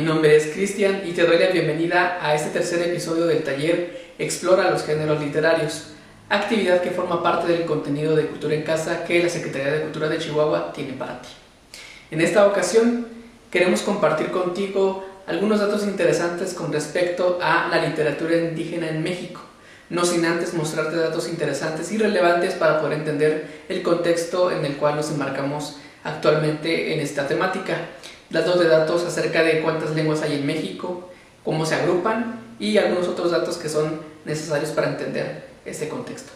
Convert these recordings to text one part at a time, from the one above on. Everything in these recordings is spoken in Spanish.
mi nombre es Cristian y te doy la bienvenida a este tercer episodio del taller Explora los géneros literarios, actividad que forma parte del contenido de Cultura en Casa que la Secretaría de Cultura de Chihuahua tiene para ti. En esta ocasión queremos compartir contigo algunos datos interesantes con respecto a la literatura indígena en México, no sin antes mostrarte datos interesantes y relevantes para poder entender el contexto en el cual nos enmarcamos actualmente en esta temática. Datos de datos acerca de cuántas lenguas hay en México, cómo se agrupan y algunos otros datos que son necesarios para entender este contexto.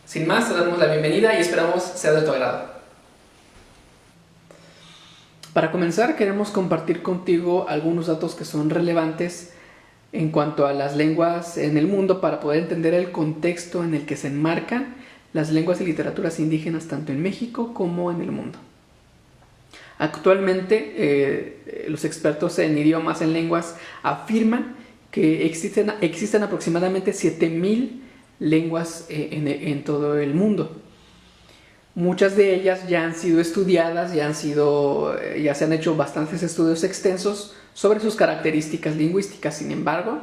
Sin más, te damos la bienvenida y esperamos sea de tu agrado. Para comenzar, queremos compartir contigo algunos datos que son relevantes en cuanto a las lenguas en el mundo para poder entender el contexto en el que se enmarcan las lenguas y literaturas indígenas tanto en México como en el mundo. Actualmente, los expertos en idiomas, en lenguas, afirman que existen aproximadamente 7,000 lenguas en todo el mundo. Muchas de ellas ya han sido estudiadas, ya se han hecho bastantes estudios extensos sobre sus características lingüísticas. Sin embargo,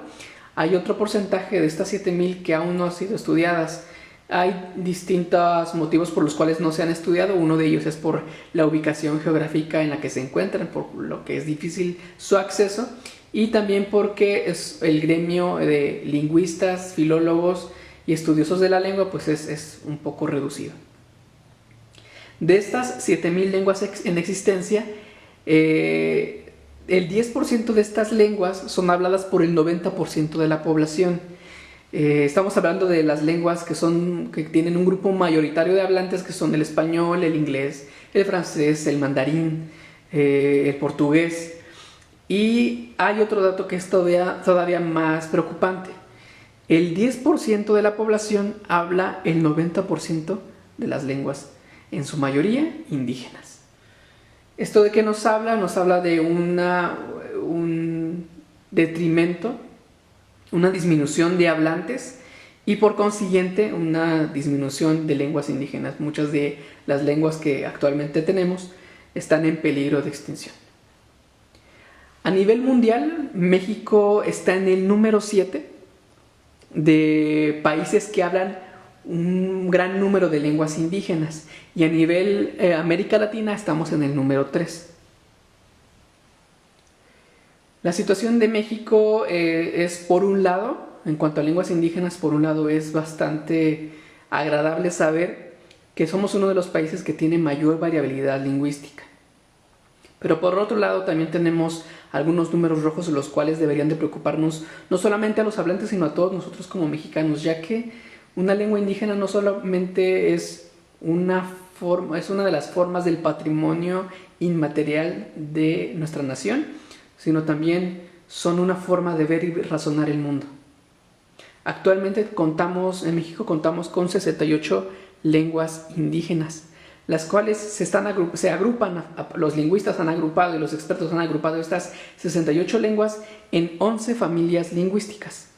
hay otro porcentaje de estas 7,000 que aún no han sido estudiadas. Hay distintos motivos por los cuales no se han estudiado. Uno de ellos es por la ubicación geográfica en la que se encuentran, por lo que es difícil su acceso, y también porque el gremio de lingüistas, filólogos y estudiosos de la lengua pues es un poco reducido. De estas 7,000 lenguas en existencia, el 10% de estas lenguas son habladas por el 90% de la población. Estamos hablando de las lenguas que tienen un grupo mayoritario de hablantes, que son el español, el inglés, el francés, el mandarín, el portugués. Y hay otro dato que es todavía más preocupante. El 10% de la población habla el 90% de las lenguas, en su mayoría indígenas. ¿Esto de qué nos habla? Nos habla de un detrimento, una disminución de hablantes y por consiguiente una disminución de lenguas indígenas. Muchas de las lenguas que actualmente tenemos están en peligro de extinción. A nivel mundial, México está en el número 7 de países que hablan un gran número de lenguas indígenas, y a nivel América Latina estamos en el número 3. La situación de México es, por un lado, en cuanto a lenguas indígenas, por un lado es bastante agradable saber que somos uno de los países que tiene mayor variabilidad lingüística. Pero por otro lado también tenemos algunos números rojos, los cuales deberían de preocuparnos no solamente a los hablantes, sino a todos nosotros como mexicanos, ya que una lengua indígena no solamente es una de las formas del patrimonio inmaterial de nuestra nación, sino también son una forma de ver y razonar el mundo. Actualmente en México contamos con 68 lenguas indígenas, las cuales se agrupan, los lingüistas han agrupado y los expertos han agrupado estas 68 lenguas en 11 familias lingüísticas.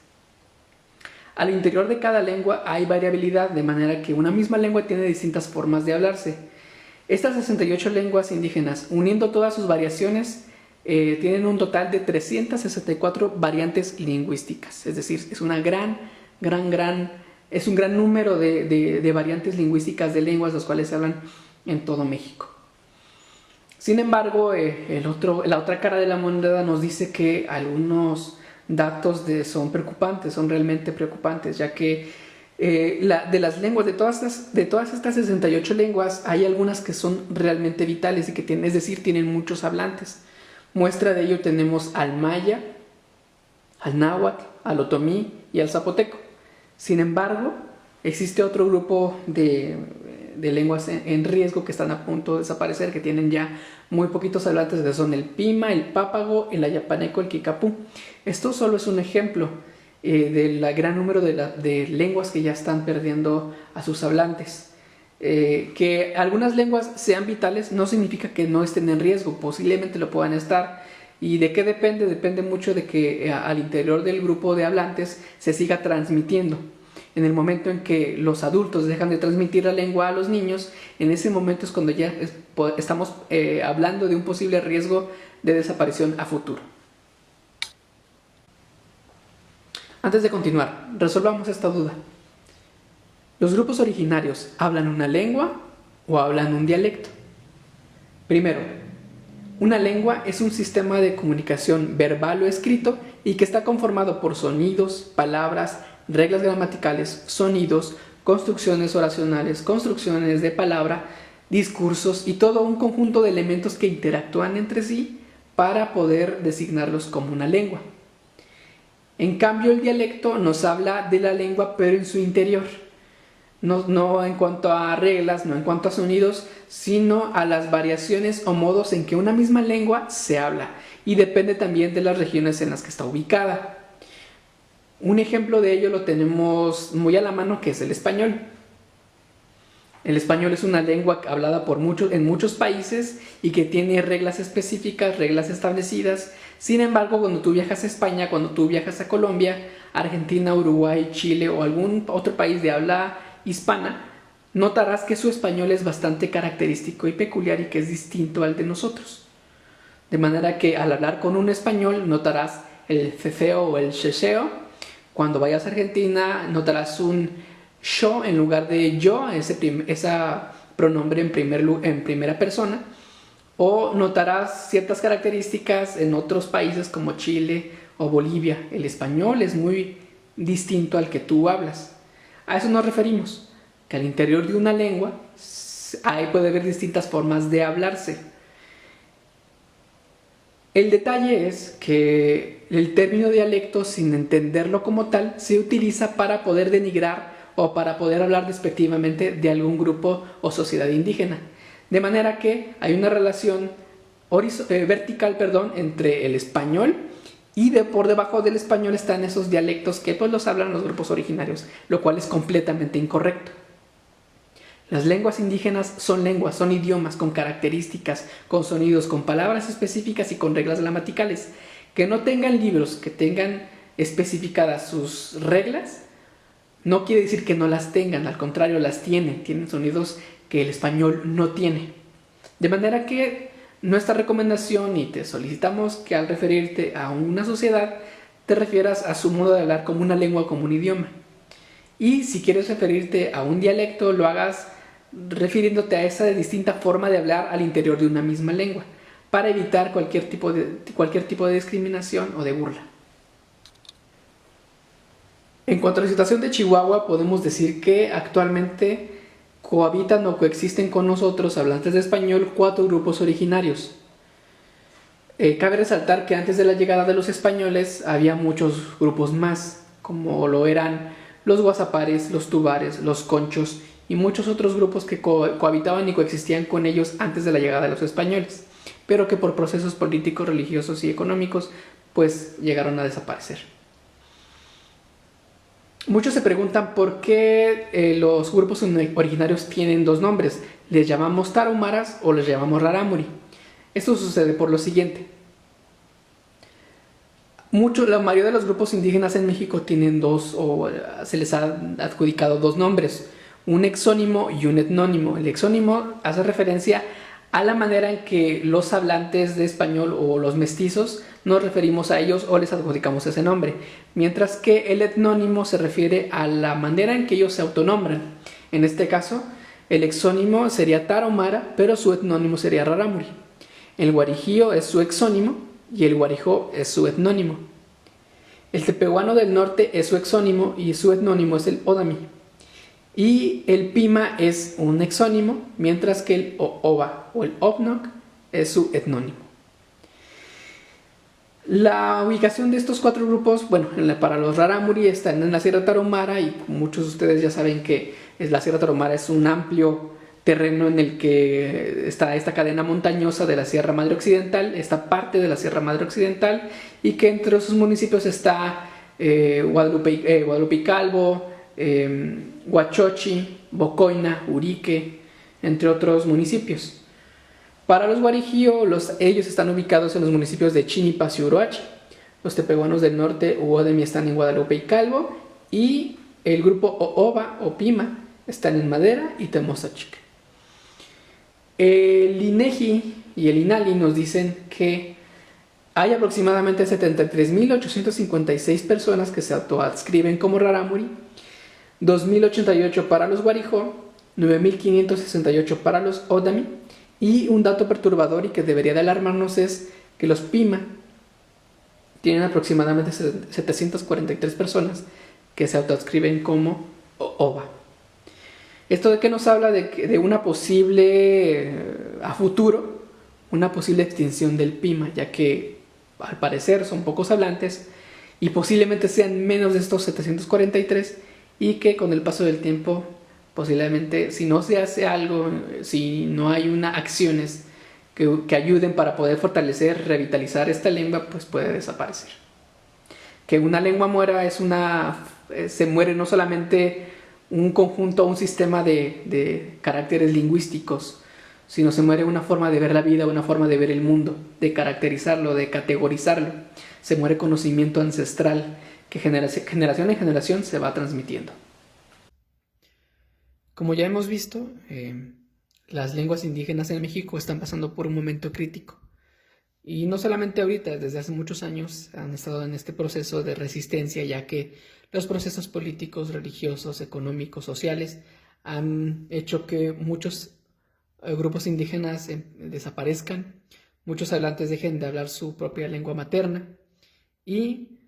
Al interior de cada lengua hay variabilidad, de manera que una misma lengua tiene distintas formas de hablarse. Estas 68 lenguas indígenas, uniendo todas sus variaciones, tienen un total de 364 variantes lingüísticas. Es decir, es un gran número de variantes lingüísticas de lenguas, las cuales se hablan en todo México. Sin embargo, la otra cara de la moneda nos dice que algunos datos son preocupantes, son realmente preocupantes, ya que de las lenguas, de todas estas 68 lenguas, hay algunas que son realmente vitales y que tienen muchos hablantes. Muestra de ello tenemos al maya, al náhuatl, al otomí y al zapoteco. Sin embargo, existe otro grupo de lenguas en riesgo que están a punto de desaparecer, que tienen ya muy poquitos hablantes, que son el pima, el pápago, el ayapaneco, el kikapú. Esto solo es un ejemplo del gran número de lenguas que ya están perdiendo a sus hablantes. Que algunas lenguas sean vitales no significa que no estén en riesgo, posiblemente lo puedan estar. ¿Y de qué depende? Depende mucho de que al interior del grupo de hablantes se siga transmitiendo. En el momento en que los adultos dejan de transmitir la lengua a los niños, en ese momento es cuando ya estamos hablando de un posible riesgo de desaparición a futuro. Antes de continuar, resolvamos esta duda. ¿Los grupos originarios hablan una lengua o hablan un dialecto? Primero, una lengua es un sistema de comunicación verbal o escrito y que está conformado por sonidos, palabras, reglas gramaticales, sonidos, construcciones oracionales, construcciones de palabra, discursos y todo un conjunto de elementos que interactúan entre sí para poder designarlos como una lengua. En cambio, el dialecto nos habla de la lengua pero en su interior. No en cuanto a reglas, no en cuanto a sonidos, sino a las variaciones o modos en que una misma lengua se habla, y depende también de las regiones en las que está ubicada. Un ejemplo de ello lo tenemos muy a la mano, que es el español. El español es una lengua hablada en muchos países y que tiene reglas específicas, reglas establecidas. Sin embargo, cuando tú viajas a España, cuando tú viajas a Colombia, Argentina, Uruguay, Chile o algún otro país de habla hispana, notarás que su español es bastante característico y peculiar y que es distinto al de nosotros. De manera que al hablar con un español notarás el ceceo o el checheo. Cuando vayas a Argentina notarás un yo en lugar de yo, esa pronombre en primera persona. O notarás ciertas características en otros países como Chile o Bolivia. El español es muy distinto al que tú hablas. A eso nos referimos, que al interior de una lengua puede haber distintas formas de hablarse. El detalle es que el término dialecto, sin entenderlo como tal, se utiliza para poder denigrar o para poder hablar despectivamente de algún grupo o sociedad indígena. De manera que hay una relación vertical entre el español y por debajo del español están esos dialectos que pues los hablan los grupos originarios, lo cual es completamente incorrecto. Las lenguas indígenas son idiomas con características, con sonidos, con palabras específicas y con reglas gramaticales. Que no tengan libros, que tengan especificadas sus reglas, no quiere decir que no las tengan, al contrario, las tienen sonidos que el español no tiene. De manera que nuestra recomendación, y te solicitamos que al referirte a una sociedad te refieras a su modo de hablar como una lengua, como un idioma. Y si quieres referirte a un dialecto, lo hagas refiriéndote a esa distinta forma de hablar al interior de una misma lengua, para evitar cualquier tipo de discriminación o de burla. En cuanto a la situación de Chihuahua, podemos decir que actualmente cohabitan o coexisten con nosotros, hablantes de español, 4 grupos originarios. Cabe resaltar que antes de la llegada de los españoles había muchos grupos más, como lo eran los guasapares, los tubares, los conchos y muchos otros grupos que cohabitaban y coexistían con ellos antes de la llegada de los españoles, pero que por procesos políticos, religiosos y económicos pues llegaron a desaparecer. Muchos se preguntan por qué los grupos originarios tienen 2 nombres. ¿Les llamamos tarahumaras o les llamamos rarámuri? Esto sucede por lo siguiente. La mayoría de los grupos indígenas en México tienen se les ha adjudicado 2 nombres, un exónimo y un etnónimo. El exónimo hace referencia a la manera en que los hablantes de español o los mestizos nos referimos a ellos o les adjudicamos ese nombre, mientras que el etnónimo se refiere a la manera en que ellos se autonombran. En este caso, el exónimo sería tarahumara, pero su etnónimo sería rarámuri. El guarijío es su exónimo y el guarijó es su etnónimo. El tepehuano del norte es su exónimo y su etnónimo es el odami. Y el pima es un exónimo, mientras que el oba o el ovnoc es su etnónimo. La ubicación de estos 4 grupos, para los rarámuri están en la Sierra Tarahumara, y muchos de ustedes ya saben que la Sierra Tarahumara es un amplio terreno en el que está esta cadena montañosa de la Sierra Madre Occidental, esta parte de la Sierra Madre Occidental, y que entre sus municipios está Guadalupe y Calvo, Huachochi, Bocoina, Urique, entre otros municipios. Para los guarijío, ellos están ubicados en los municipios de Chinipas y Uruachi. Los tepehuanos del norte u Odemi están en Guadalupe y Calvo, y el grupo Oba o Pima están en Madera y Temozachic. El INEGI y el INALI nos dicen que Hay aproximadamente 73.856 personas que se autoadscriben como rarámuri, 2.088 para los guarijó, 9.568 para los odami, y un dato perturbador y que debería de alarmarnos es que los pima tienen aproximadamente 743 personas que se autoadscriben como ova. ¿Esto de qué nos habla? De una posible, a futuro, una posible extinción del pima, ya que al parecer son pocos hablantes y posiblemente sean menos de estos 743, y que con el paso del tiempo posiblemente, si no se hace algo, si no hay acciones que ayuden para poder fortalecer, revitalizar esta lengua, pues puede desaparecer. Que una lengua muera se muere no solamente un conjunto, un sistema de caracteres lingüísticos, sino se muere una forma de ver la vida, una forma de ver el mundo, de caracterizarlo, de categorizarlo. Se muere conocimiento ancestral que generación en generación se va transmitiendo. Como ya hemos visto, las lenguas indígenas en México están pasando por un momento crítico. Y no solamente ahorita, desde hace muchos años han estado en este proceso de resistencia, ya que los procesos políticos, religiosos, económicos, sociales han hecho que muchos grupos indígenas desaparezcan, muchos hablantes dejen de hablar su propia lengua materna, y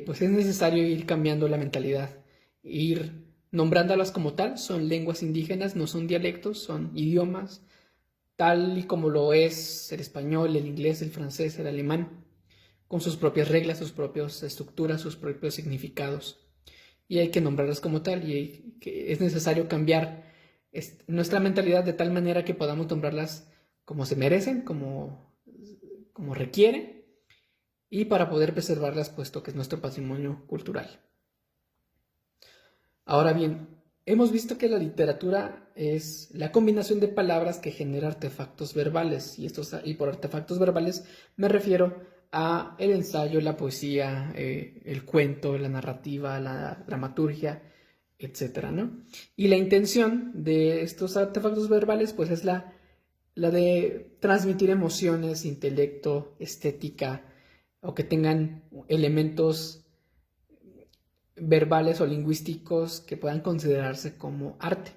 pues es necesario ir cambiando la mentalidad, ir nombrándolas como tal. Son lenguas indígenas, no son dialectos, son idiomas, tal y como lo es el español, el inglés, el francés, el alemán, con sus propias reglas, sus propias estructuras, sus propios significados. Y hay que nombrarlas como tal, y es necesario cambiar nuestra mentalidad de tal manera que podamos nombrarlas como se merecen, como requieren, y para poder preservarlas, puesto que es nuestro patrimonio cultural. Ahora bien, hemos visto que la literatura es la combinación de palabras que genera artefactos verbales, y por artefactos verbales me refiero a el ensayo, la poesía, el cuento, la narrativa, la dramaturgia, etc., ¿no? Y la intención de estos artefactos verbales pues es la de transmitir emociones, intelecto, estética, o que tengan elementos verbales o lingüísticos que puedan considerarse como arte.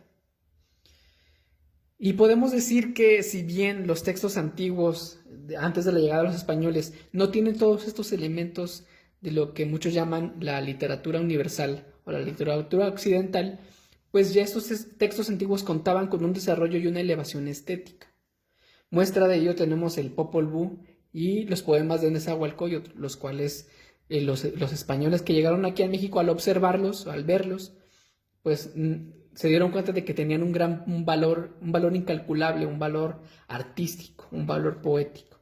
Y podemos decir que si bien los textos antiguos, antes de la llegada de los españoles, no tienen todos estos elementos de lo que muchos llaman la literatura universal o la literatura occidental, pues ya estos textos antiguos contaban con un desarrollo y una elevación estética. Muestra de ello tenemos el Popol Vuh y los poemas de Nezahualcóyotl, los cuales los españoles que llegaron aquí a México, al observarlos, al verlos, pues se dieron cuenta de que tenían un valor incalculable, un valor artístico, un valor poético.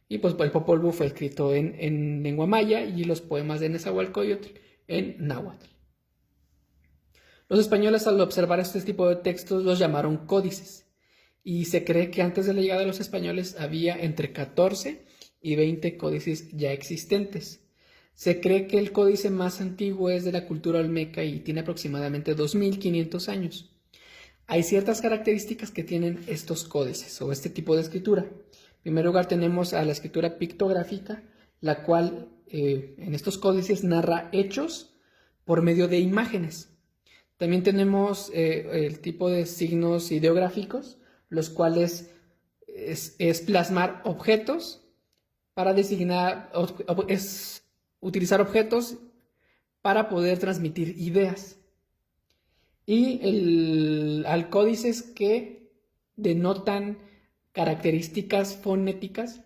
Y pues el Popol Vuh fue escrito en lengua maya, y los poemas de Nezahualcóyotl en náhuatl. Los españoles, al observar este tipo de textos, los llamaron códices. Y se cree que antes de la llegada de los españoles había entre 14 y 20 códices ya existentes. Se cree que el códice más antiguo es de la cultura olmeca y tiene aproximadamente 2.500 años. Hay ciertas características que tienen estos códices o este tipo de escritura. En primer lugar tenemos a la escritura pictográfica, la cual en estos códices narra hechos por medio de imágenes. También tenemos el tipo de signos ideográficos, los cuales es plasmar objetos para designar, es utilizar objetos para poder transmitir ideas. Y al códices que denotan características fonéticas,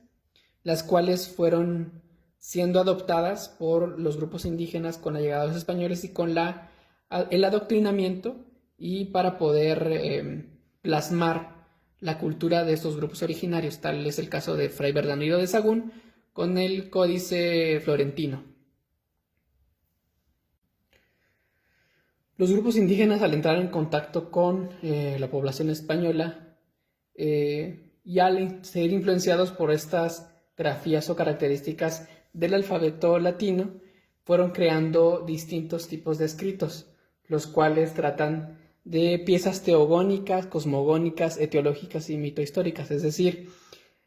las cuales fueron siendo adoptadas por los grupos indígenas con la llegada de los españoles y con el adoctrinamiento, y para poder plasmar la cultura de estos grupos originarios. Tal es el caso de Fray Bernardino de Sahagún con el Códice Florentino. Los grupos indígenas, al entrar en contacto con la población española y al ser influenciados por estas grafías o características del alfabeto latino, fueron creando distintos tipos de escritos, los cuales tratan de piezas teogónicas, cosmogónicas, etiológicas y mitohistóricas, es decir,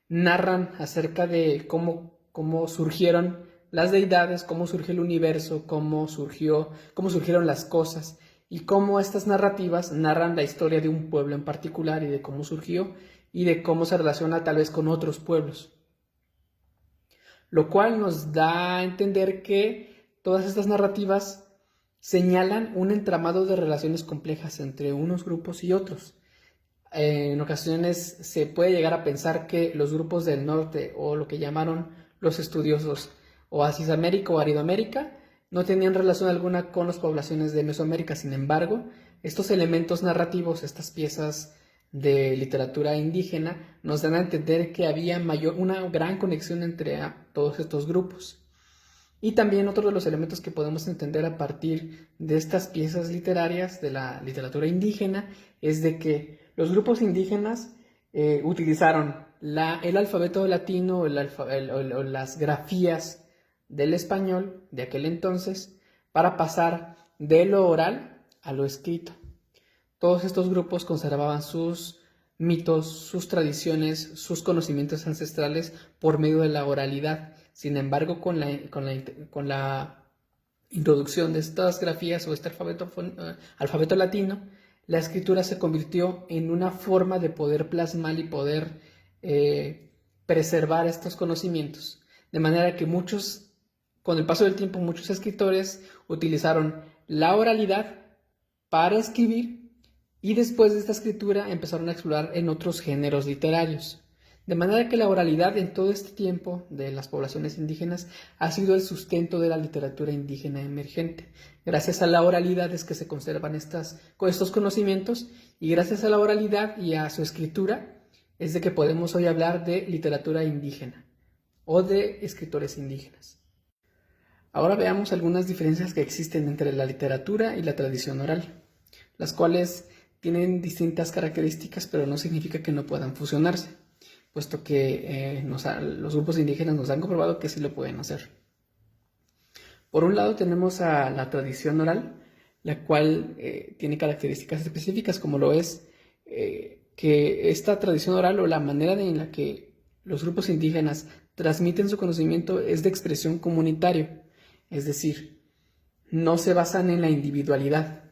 narran acerca de cómo cómo surgieron las deidades, cómo surgió el universo, cómo surgieron las cosas y cómo estas narrativas narran la historia de un pueblo en particular y de cómo surgió y de cómo se relaciona tal vez con otros pueblos. Lo cual nos da a entender que todas estas narrativas señalan un entramado de relaciones complejas entre unos grupos y otros. En ocasiones se puede llegar a pensar que los grupos del norte, o lo que llamaron los estudiosos Oasis América o Aridoamérica, no tenían relación alguna con las poblaciones de Mesoamérica. Sin embargo, estos elementos narrativos, estas piezas de literatura indígena, nos dan a entender que había una gran conexión entre todos estos grupos. Y también otro de los elementos que podemos entender a partir de estas piezas literarias de la literatura indígena es de que los grupos indígenas utilizaron el alfabeto latino o las grafías del español de aquel entonces para pasar de lo oral a lo escrito. Todos estos grupos conservaban sus mitos, sus tradiciones, sus conocimientos ancestrales por medio de la oralidad. Sin embargo, con la introducción de estas grafías o este alfabeto latino, la escritura se convirtió en una forma de poder plasmar y poder preservar estos conocimientos. De manera que con el paso del tiempo, muchos escritores utilizaron la oralidad para escribir y después de esta escritura empezaron a explorar en otros géneros literarios. De manera que la oralidad en todo este tiempo de las poblaciones indígenas ha sido el sustento de la literatura indígena emergente. Gracias a la oralidad es que se conservan estos conocimientos y gracias a la oralidad y a su escritura es de que podemos hoy hablar de literatura indígena o de escritores indígenas. Ahora veamos algunas diferencias que existen entre la literatura y la tradición oral, las cuales tienen distintas características, pero no significa que no puedan fusionarse, puesto que los grupos indígenas nos han comprobado que sí lo pueden hacer. Por un lado tenemos a la tradición oral, la cual tiene características específicas, como lo es que esta tradición oral o la manera en la que los grupos indígenas transmiten su conocimiento es de expresión comunitaria, es decir, no se basan en la individualidad.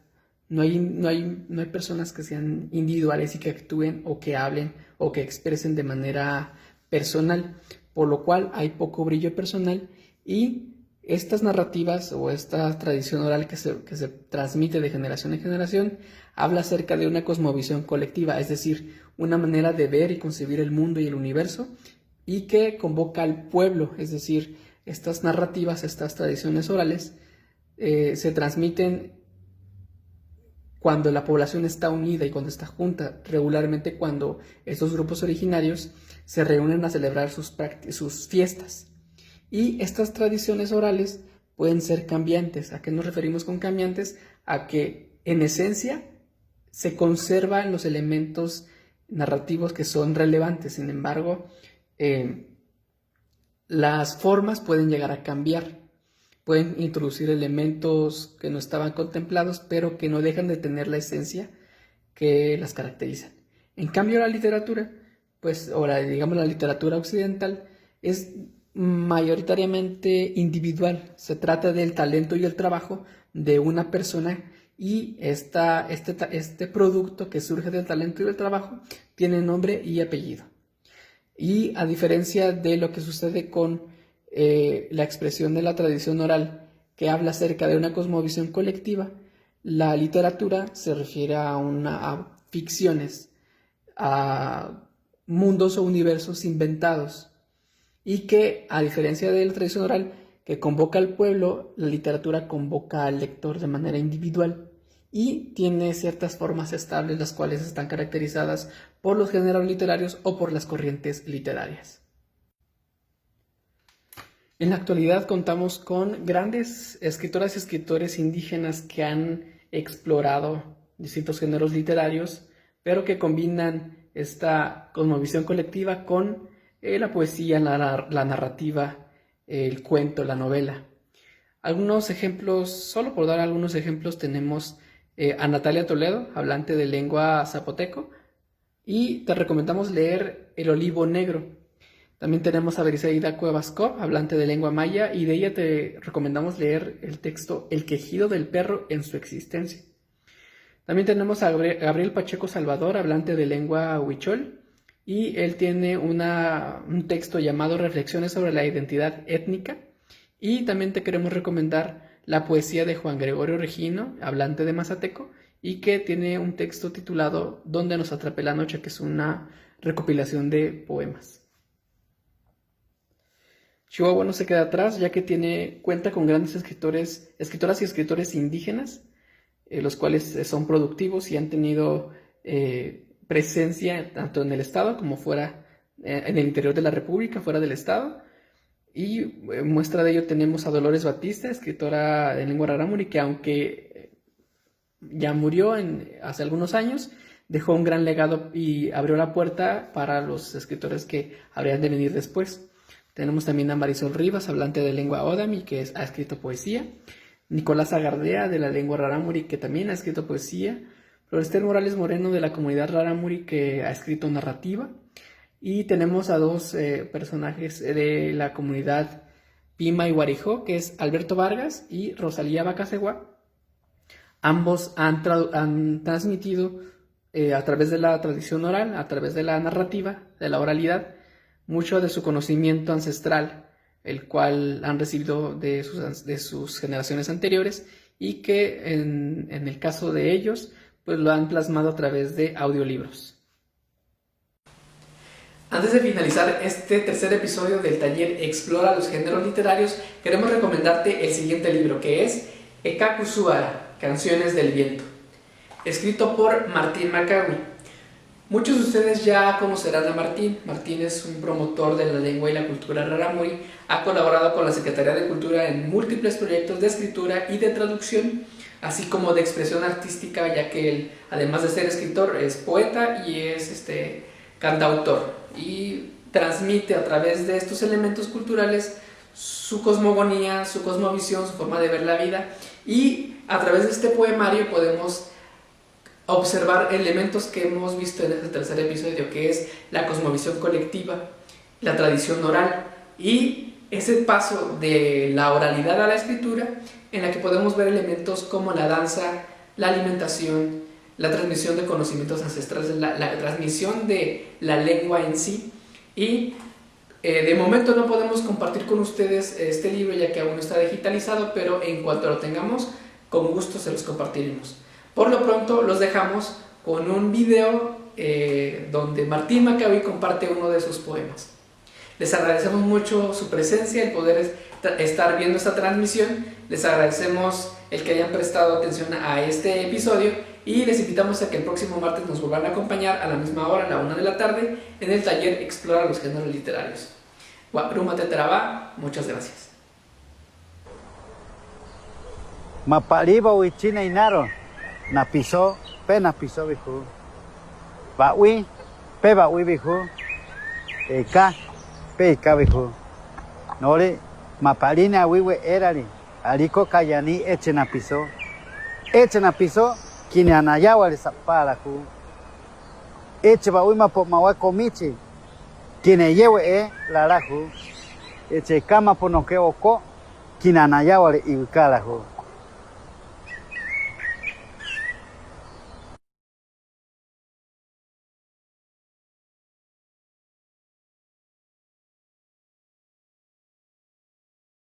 No hay personas que sean individuales y que actúen o que hablen o que expresen de manera personal, por lo cual hay poco brillo personal y estas narrativas o esta tradición oral que se transmite de generación en generación habla acerca de una cosmovisión colectiva, es decir, una manera de ver y concebir el mundo y el universo y que convoca al pueblo, es decir, estas narrativas, estas tradiciones orales se transmiten cuando la población está unida y cuando está junta, regularmente cuando estos grupos originarios se reúnen a celebrar sus fiestas. Y estas tradiciones orales pueden ser cambiantes. ¿A qué nos referimos con cambiantes? A que en esencia se conservan los elementos narrativos que son relevantes. Sin embargo, las formas pueden llegar a cambiar. Pueden introducir elementos que no estaban contemplados, pero que no dejan de tener la esencia que las caracterizan. En cambio, la literatura, digamos la literatura occidental, es mayoritariamente individual. Se trata del talento y el trabajo de una persona y este producto que surge del talento y del trabajo tiene nombre y apellido. Y a diferencia de lo que sucede con la expresión de la tradición oral que habla acerca de una cosmovisión colectiva, la literatura se refiere a ficciones, a mundos o universos inventados y que, a diferencia de la tradición oral que convoca al pueblo, la literatura convoca al lector de manera individual y tiene ciertas formas estables, las cuales están caracterizadas por los géneros literarios o por las corrientes literarias. En la actualidad contamos con grandes escritoras y escritores indígenas que han explorado distintos géneros literarios, pero que combinan esta cosmovisión colectiva con la poesía, la narrativa, el cuento, la novela. Algunos ejemplos, solo por dar algunos ejemplos, tenemos a Natalia Toledo, hablante de lengua zapoteco, y te recomendamos leer El Olivo Negro. También tenemos a Briseida Cuevas Cobb, hablante de lengua maya, y de ella te recomendamos leer el texto El quejido del perro en su existencia. También tenemos a Gabriel Pacheco Salvador, hablante de lengua huichol, y él tiene un texto llamado Reflexiones sobre la identidad étnica. Y también te queremos recomendar la poesía de Juan Gregorio Regino, hablante de mazateco, y que tiene un texto titulado Donde nos atrape la noche, que es una recopilación de poemas. Chihuahua no se queda atrás, ya que cuenta con grandes escritoras y escritores indígenas, los cuales son productivos y han tenido presencia tanto en el estado como fuera, en el interior de la República, fuera del estado. Y muestra de ello tenemos a Dolores Batista, escritora de lengua rarámuri, que aunque ya murió hace algunos años, dejó un gran legado y abrió la puerta para los escritores que habrían de venir después. Tenemos también a Marisol Rivas, hablante de lengua Odami, que ha escrito poesía. Nicolás Agardea, de la lengua rarámuri, que también ha escrito poesía. Florestel Morales Moreno, de la comunidad rarámuri, que ha escrito narrativa. Y tenemos a dos personajes de la comunidad Pima y Guarijó, que es Alberto Vargas y Rosalía Bacasegua. Ambos han transmitido a través de la tradición oral, a través de la narrativa, de la oralidad, mucho de su conocimiento ancestral, el cual han recibido de sus generaciones anteriores, y que en el caso de ellos, pues lo han plasmado a través de audiolibros. Antes de finalizar este tercer episodio del taller Explora los géneros literarios, queremos recomendarte el siguiente libro, que es Ekakusuara, Canciones del Viento, escrito por Martín Macawi. Muchos de ustedes ya conocerán a Martín. Martín es un promotor de la lengua y la cultura rarámuri. Ha colaborado con la Secretaría de Cultura en múltiples proyectos de escritura y de traducción, así como de expresión artística, ya que él, además de ser escritor, es poeta y es cantautor, y transmite a través de estos elementos culturales su cosmogonía, su cosmovisión, su forma de ver la vida, y a través de este poemario podemos observar elementos que hemos visto en este tercer episodio, que es la cosmovisión colectiva, la tradición oral y ese paso de la oralidad a la escritura, en la que podemos ver elementos como la danza, la alimentación, la transmisión de conocimientos ancestrales, la transmisión de la lengua en sí. Y de momento no podemos compartir con ustedes este libro, ya que aún no está digitalizado, pero en cuanto lo tengamos, con gusto se los compartiremos. Por lo pronto los dejamos con un video donde Martín Macawi comparte uno de sus poemas. Les agradecemos mucho su presencia, el poder estar viendo esta transmisión. Les agradecemos el que hayan prestado atención a este episodio y les invitamos a que el próximo martes nos vuelvan a acompañar a la misma hora, a la 1 de la tarde, en el taller Explora los géneros literarios. Guapruma Tetarabá, muchas gracias. Mapaliba Huichina Inaro, Napiso, Pe Napiso Biju, Baui, Pe Baui Biju, Eka, Pe Eka Biju, Nore, Mapalina Wiwe Erali, Aliko Kayani Echenapiso, Kine Anayawa Saparaku, Eche Baui Mapomawa Komichi, Kine Yewe Laraku, Eche Kama Ponokeo Ko, Kine Anayawa Iwikaraku.